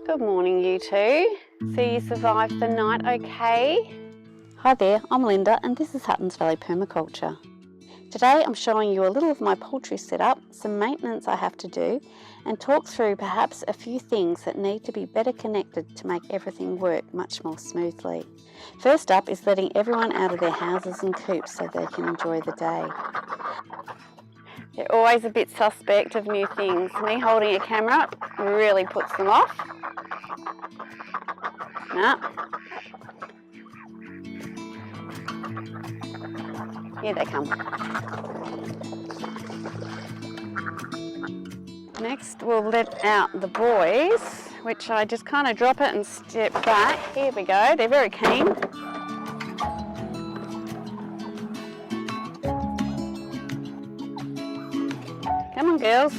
Good morning, you two. So you survived the night okay? Hi there, I'm Linda and this is Hutton's Valley Permaculture. Today I'm showing you a little of my poultry setup, some maintenance I have to do, and talk through perhaps a few things that need to be better connected to make everything work much more smoothly. First up is letting everyone out of their houses and coops so they can enjoy the day. They're always a bit suspect of new things. Me holding a camera really puts them off. Nah. Here they come. Next we'll let out the boys, which I just kind of drop it and step back. Here we go, they're very keen. Come on, girls.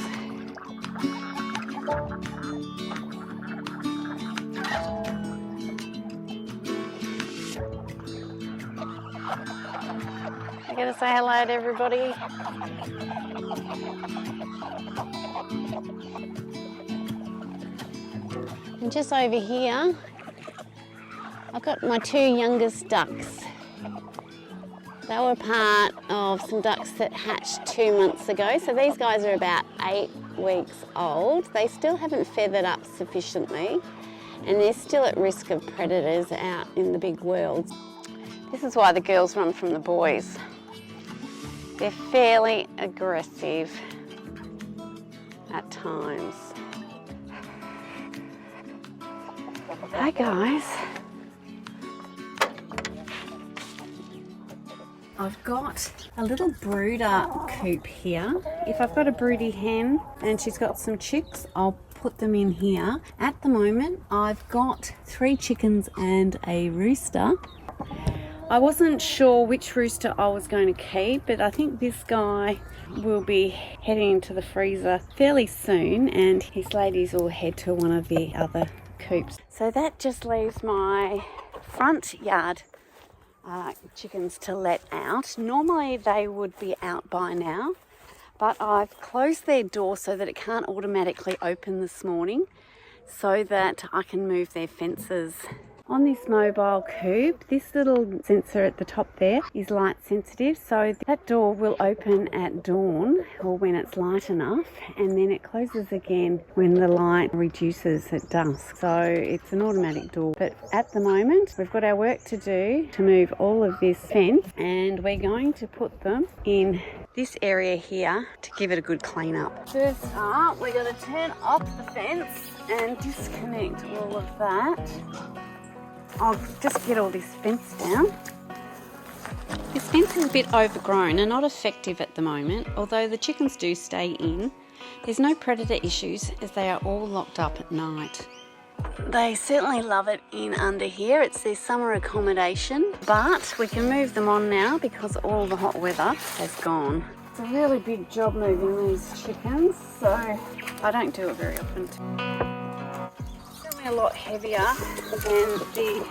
I'm going to say hello to everybody. And just over here, I've got my two youngest ducks. They were part of some ducks that hatched 2 months ago. So these guys are about 8 weeks old. They still haven't feathered up sufficiently and they're still at risk of predators out in the big world. This is why the girls run from the boys. They're fairly aggressive at times. Hi guys. I've got a little brooder coop here. If I've got a broody hen and she's got some chicks, I'll put them in here. At the moment, I've got 3 chickens and a rooster. I wasn't sure which rooster I was going to keep, but I think this guy will be heading into the freezer fairly soon, and his ladies will head to one of the other coops. So that just leaves my front yard chickens to let out. Normally they would be out by now, but I've closed their door so that it can't automatically open this morning, so that I can move their fences. On this mobile coop, this little sensor at the top there is light sensitive, so that door will open at dawn or when it's light enough, and then it closes again when the light reduces at dusk. So it's an automatic door. But at the moment, we've got our work to do to move all of this fence, and we're going to put them in this area here to give it a good clean up. First up, we're going to turn off the fence and disconnect all of that. I'll just get all this fence down. This fence is a bit overgrown and not effective at the moment, although the chickens do stay in. There's no predator issues as they are all locked up at night. They certainly love it in under here. It's their summer accommodation, but we can move them on now because all the hot weather has gone. It's a really big job moving these chickens, so I don't do it very often. A lot heavier than the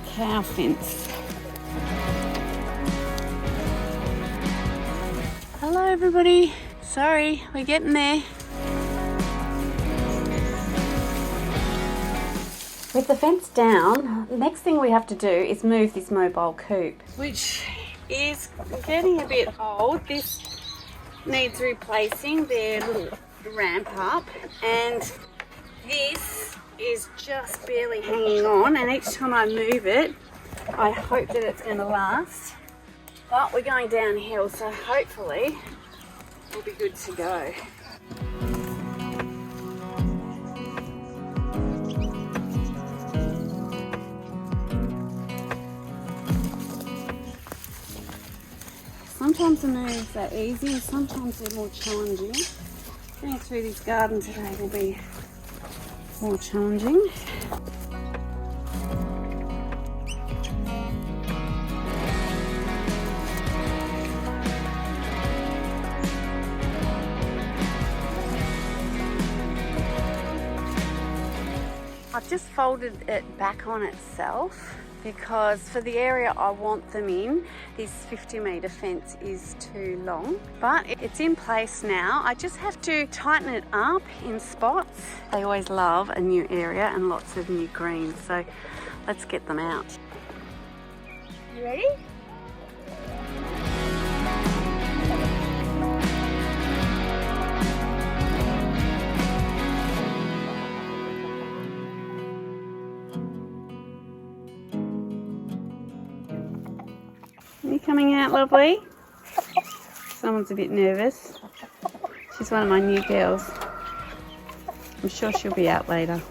cow fence. Hello everybody, sorry, we're getting there. With the fence down, the next thing we have to do is move this mobile coop, which is getting a bit old. This needs replacing, their little ramp up, and this is just barely hanging on, and each time I move it, I hope that it's going to last. But we're going downhill, so hopefully we'll be good to go. Sometimes the moves are easy and sometimes they're more challenging. Going through this garden today will be more challenging. I've just folded it back on itself because for the area I want them in, this 50-metre fence is too long, but it's in place now. I just have to tighten it up in spots. They always love a new area and lots of new green, so let's get them out. You ready? Are you coming out, lovely? Someone's a bit nervous. She's one of my new girls. I'm sure she'll be out later.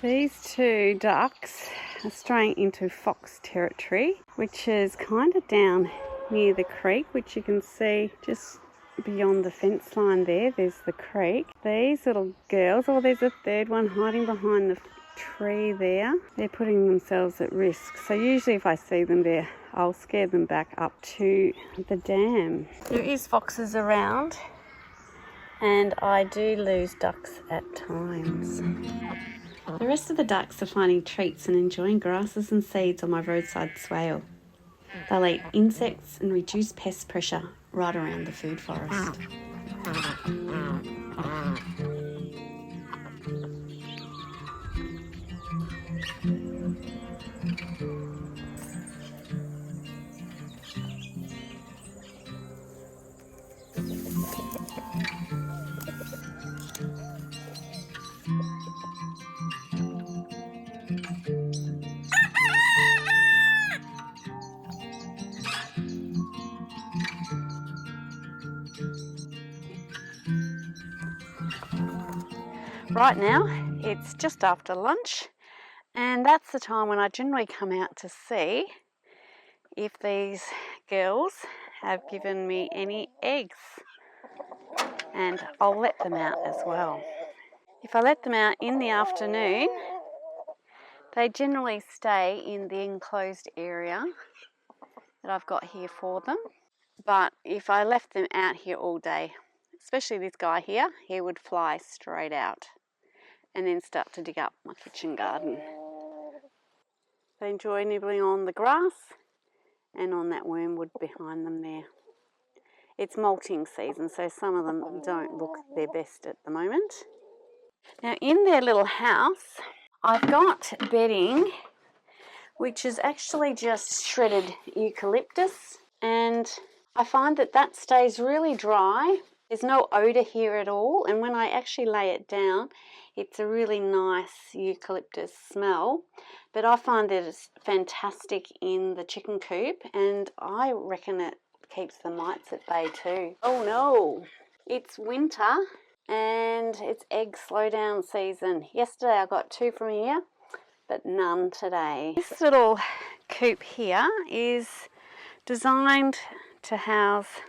These two ducks are straying into fox territory, which is kind of down near the creek, which you can see just beyond the fence line there. There's the creek. These little girls, oh, there's a third one hiding behind the tree there. They're putting themselves at risk. So usually if I see them there, I'll scare them back up to the dam. There is foxes around, and I do lose ducks at times. The rest of the ducks are finding treats and enjoying grasses and seeds on my roadside swale. They'll eat insects and reduce pest pressure right around the food forest. Right now, it's just after lunch, and that's the time when I generally come out to see if these girls have given me any eggs, and I'll let them out as well. If I let them out in the afternoon, they generally stay in the enclosed area that I've got here for them. But if I left them out here all day, especially this guy here, he would fly straight out and then start to dig up my kitchen garden. They enjoy nibbling on the grass and on that wormwood behind them there. It's molting season, so some of them don't look their best at the moment. Now in their little house, I've got bedding, which is actually just shredded eucalyptus, and I find that that stays really dry. There's no odour here at all, and when I actually lay it down, it's a really nice eucalyptus smell. But I find that it's fantastic in the chicken coop, and I reckon it keeps the mites at bay too. Oh no, it's winter and it's egg slowdown season. Yesterday I got 2 from here, but none today. This little coop here is designed to house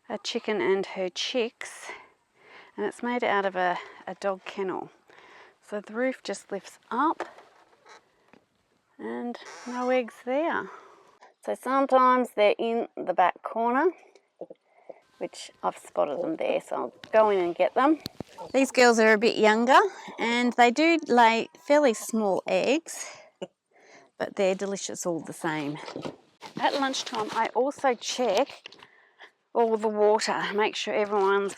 a chicken and her chicks, and it's made out of a dog kennel. So the roof just lifts up and no eggs there. So sometimes they're in the back corner, which I've spotted them there, so I'll go in and get them. These girls are a bit younger and they do lay fairly small eggs, but they're delicious all the same. At lunchtime I also check all the water, make sure everyone's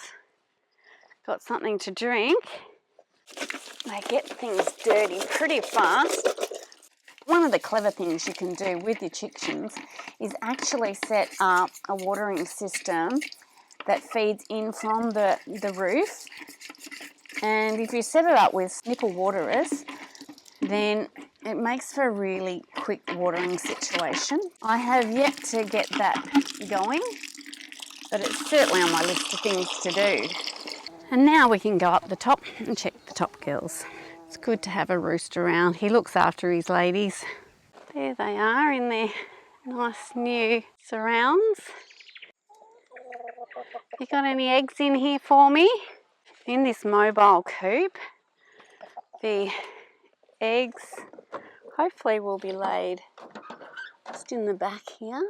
got something to drink. They get things dirty pretty fast. One of the clever things you can do with your chickens is actually set up a watering system that feeds in from the roof. And if you set it up with nipple waterers, then it makes for a really quick watering situation. I have yet to get that going, but it's certainly on my list of things to do. And now we can go up the top and check the top girls. It's good to have a rooster around. He looks after his ladies. There they are in their nice new surrounds. You got any eggs in here for me? In this mobile coop, the eggs hopefully will be laid just in the back here.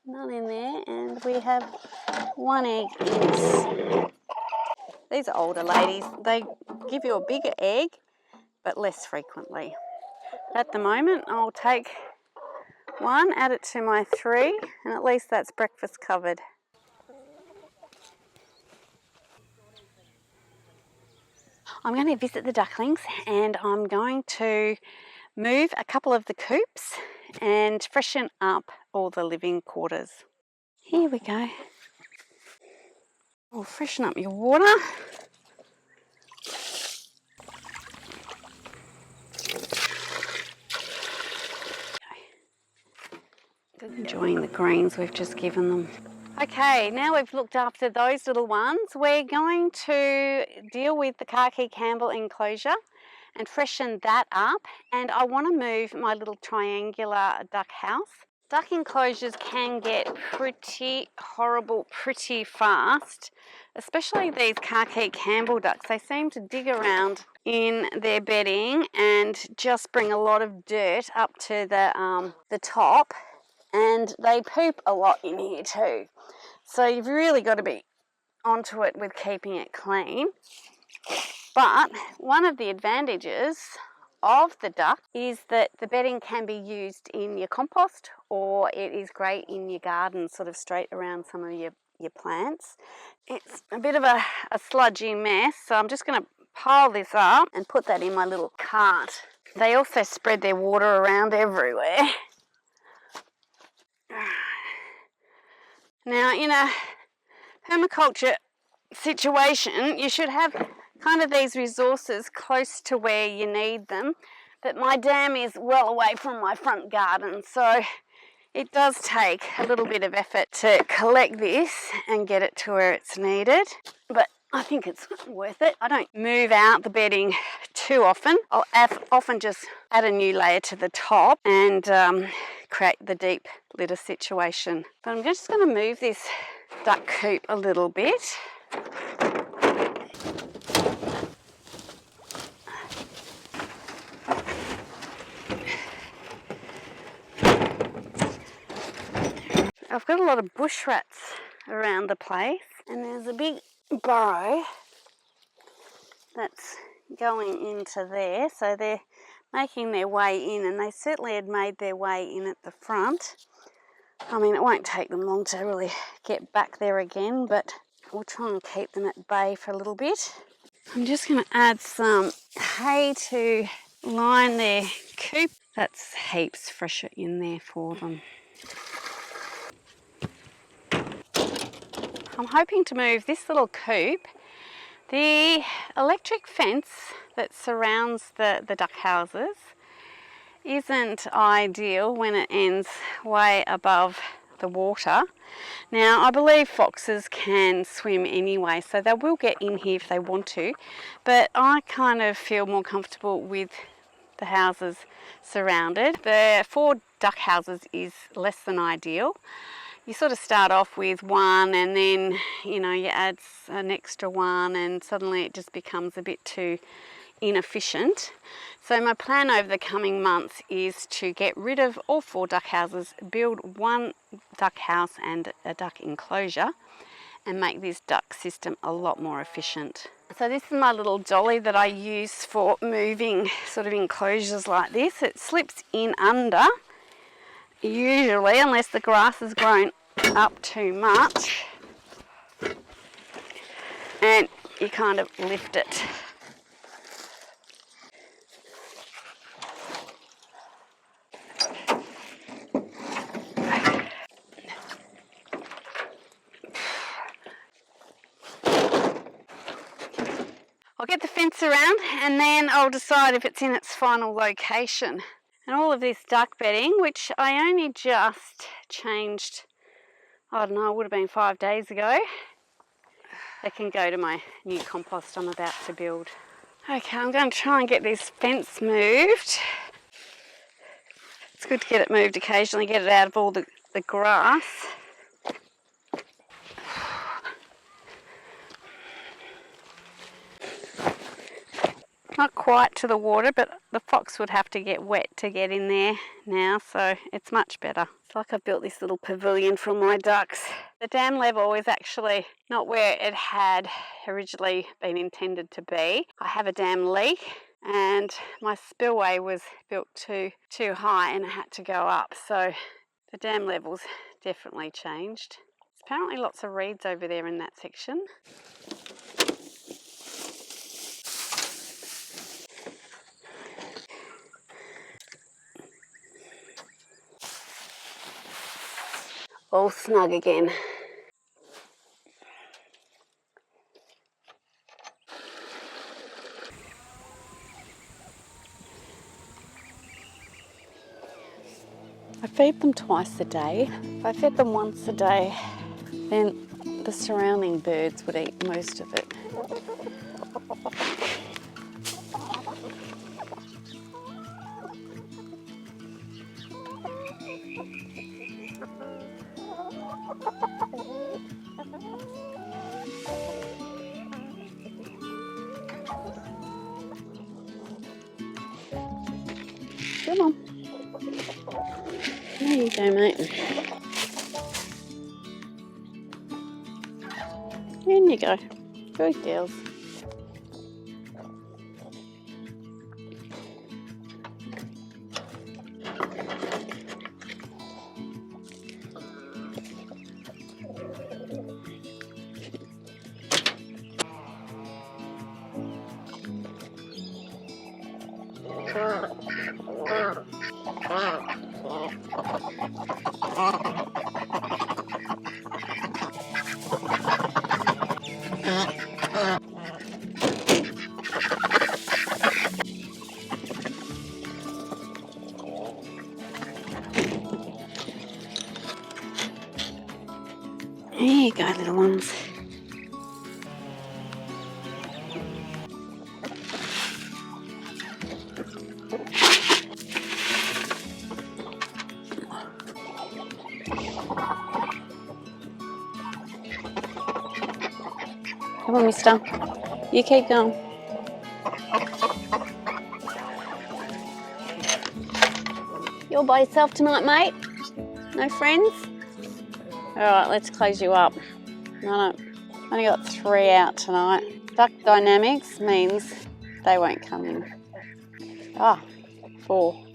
None in there, and we have one egg in this. These are older ladies. They give you a bigger egg, but less frequently. At the moment, I'll take one, add it to my 3, and at least that's breakfast covered. I'm going to visit the ducklings, and I'm going to move a couple of the coops and freshen up all the living quarters. Here we go. We'll freshen up your water. Enjoying the greens we've just given them. Okay, now we've looked after those little ones, we're going to deal with the khaki Campbell enclosure and freshen that up, and I want to move my little triangular duck house. Duck enclosures can get pretty horrible pretty fast, especially these khaki Campbell ducks. They seem to dig around in their bedding and just bring a lot of dirt up to the top, and they poop a lot in here too. So you've really got to be onto it with keeping it clean. But one of the advantages of the duck is that the bedding can be used in your compost, or it is great in your garden, sort of straight around some of your plants. It's a bit of a sludgy mess, so I'm just going to pile this up and put that in my little cart. They also spread their water around everywhere. Now, in a permaculture situation, you should have kind of these resources close to where you need them, but my dam is well away from my front garden, so it does take a little bit of effort to collect this and get it to where it's needed, but I think it's worth it. I don't move out the bedding too often. I'll often just add a new layer to the top and create the deep litter situation. But I'm just going to move this duck coop a little bit. I've got a lot of bush rats around the place, and there's a big burrow that's going into there, so they're making their way in, and they certainly had made their way in at the front. I mean, it won't take them long to really get back there again, but we'll try and keep them at bay for a little bit. I'm just going to add some hay to line their coop. That's heaps fresher in there for them. I'm hoping to move this little coop. The electric fence that surrounds the duck houses isn't ideal when it ends way above the water. Now, I believe foxes can swim anyway, so they will get in here if they want to, but I kind of feel more comfortable with the houses surrounded. The 4 duck houses is less than ideal. You sort of start off with one, and then you add an extra one, and suddenly it just becomes a bit too inefficient. So my plan over the coming months is to get rid of all 4 duck houses, build 1 duck house and a duck enclosure, and make this duck system a lot more efficient. So this is my little dolly that I use for moving sort of enclosures like this. It slips in under, usually, unless the grass has grown up too much, and you kind of lift it. I'll get the fence around, and then I'll decide if it's in its final location. And all of this duck bedding, which I only just changed, I don't know, it would have been 5 days ago, they can go to my new compost I'm about to build. Okay, I'm going to try and get this fence moved. It's good to get it moved occasionally, get it out of all the grass. not quite to the water, but the fox would have to get wet to get in there now, so it's much better. It's like I've built this little pavilion for my ducks. The dam level is actually not where it had originally been intended to be. I have a dam leak and my spillway was built too high and it had to go up, so the dam level's definitely changed. There's apparently lots of reeds over there in that section. All snug again. I feed them twice a day. If I fed them once a day, then the surrounding birds would eat most of it. Come on. There you go, mate. In you go. Good girls. There you go, little ones. Come on, mister. You keep going. You're by yourself tonight, mate? No friends? Alright, let's close you up. No, only got 3 out tonight. Duck dynamics means they won't come in. 4.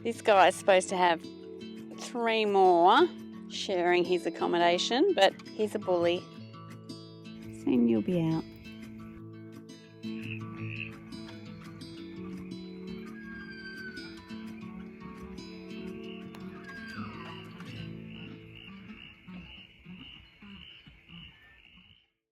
This guy is supposed to have 3 more sharing his accommodation, but he's a bully. Soon you'll be out.